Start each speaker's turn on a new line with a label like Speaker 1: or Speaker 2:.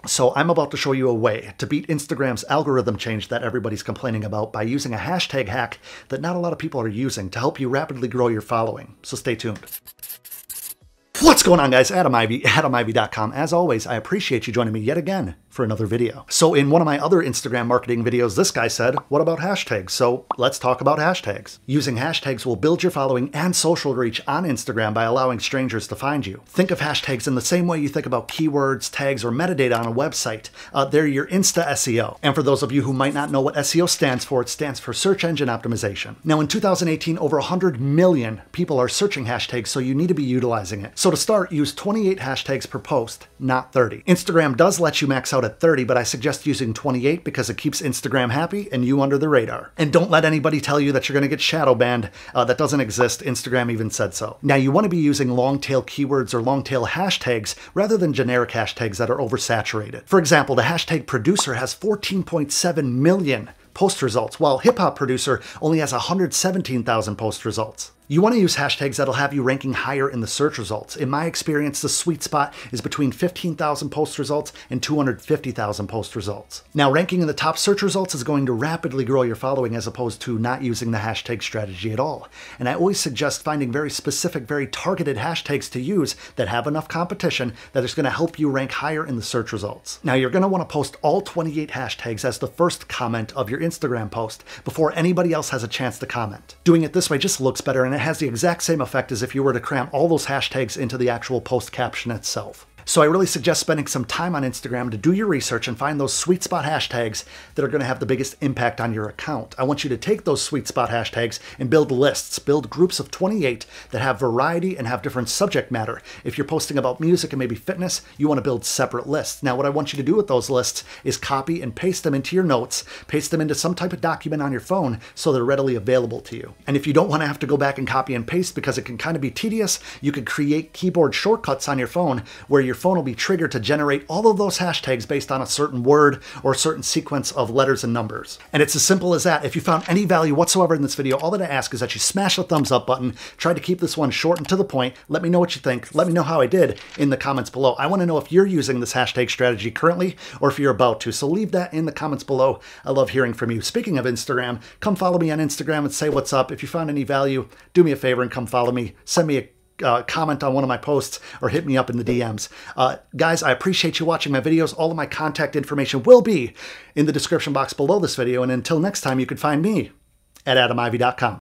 Speaker 1: So I'm about to show you a way to beat Instagram's algorithm change that everybody's complaining about by using a hashtag hack that not a lot of people are using to help you rapidly grow your following. So stay tuned. What's going on, guys? Adam Ivy, AdamIvy.com. As always, I appreciate you joining me yet again for another video. So in one of my other Instagram marketing videos, this guy said, what about hashtags? So let's talk about hashtags. Using hashtags will build your following and social reach on Instagram by allowing strangers to find you. Think of hashtags in the same way you think about keywords, tags, or metadata on a website. They're your Insta SEO. And for those of you who might not know what SEO stands for, it stands for search engine optimization. Now in 2018, over 100 million people are searching hashtags, so you need to be utilizing it. So to start, use 28 hashtags per post, not 30. Instagram does let you max out at 30, but I suggest using 28 because it keeps Instagram happy and you under the radar. And don't let anybody tell you that you're going to get shadow banned. That doesn't exist. Instagram even said so. Now you want to be using long tail keywords or long tail hashtags rather than generic hashtags that are oversaturated. For example, the hashtag producer has 14.7 million post results, while hip hop producer only has 117,000 post results. You want to use hashtags that'll have you ranking higher in the search results. In my experience, the sweet spot is between 15,000 post results and 250,000 post results. Now, ranking in the top search results is going to rapidly grow your following as opposed to not using the hashtag strategy at all. And I always suggest finding very specific, very targeted hashtags to use that have enough competition that is going to help you rank higher in the search results. Now, you're going to want to post all 28 hashtags as the first comment of your Instagram post before anybody else has a chance to comment. Doing it this way just looks better, and it has the exact same effect as if you were to cram all those hashtags into the actual post caption itself. So I really suggest spending some time on Instagram to do your research and find those sweet spot hashtags that are going to have the biggest impact on your account. I want you to take those sweet spot hashtags and build lists, build groups of 28 that have variety and have different subject matter. If you're posting about music and maybe fitness, you want to build separate lists. Now, what I want you to do with those lists is copy and paste them into your notes, paste them into some type of document on your phone so they're readily available to you. And if you don't want to have to go back and copy and paste because it can kind of be tedious, you could create keyboard shortcuts on your phone where your phone will be triggered to generate all of those hashtags based on a certain word or a certain sequence of letters and numbers. And it's as simple as that. If you found any value whatsoever in this video, all that I ask is that you smash the thumbs up button, try to keep this one short and to the point. Let me know what you think. Let me know how I did in the comments below. I want to know if you're using this hashtag strategy currently or if you're about to. So leave that in the comments below. I love hearing from you. Speaking of Instagram, come follow me on Instagram and say what's up. If you found any value, do me a favor and come follow me. Send me a comment on one of my posts or hit me up in the DMs. Guys, I appreciate you watching my videos. All of my contact information will be in the description box below this video. And until next time, you can find me at AdamIvy.com.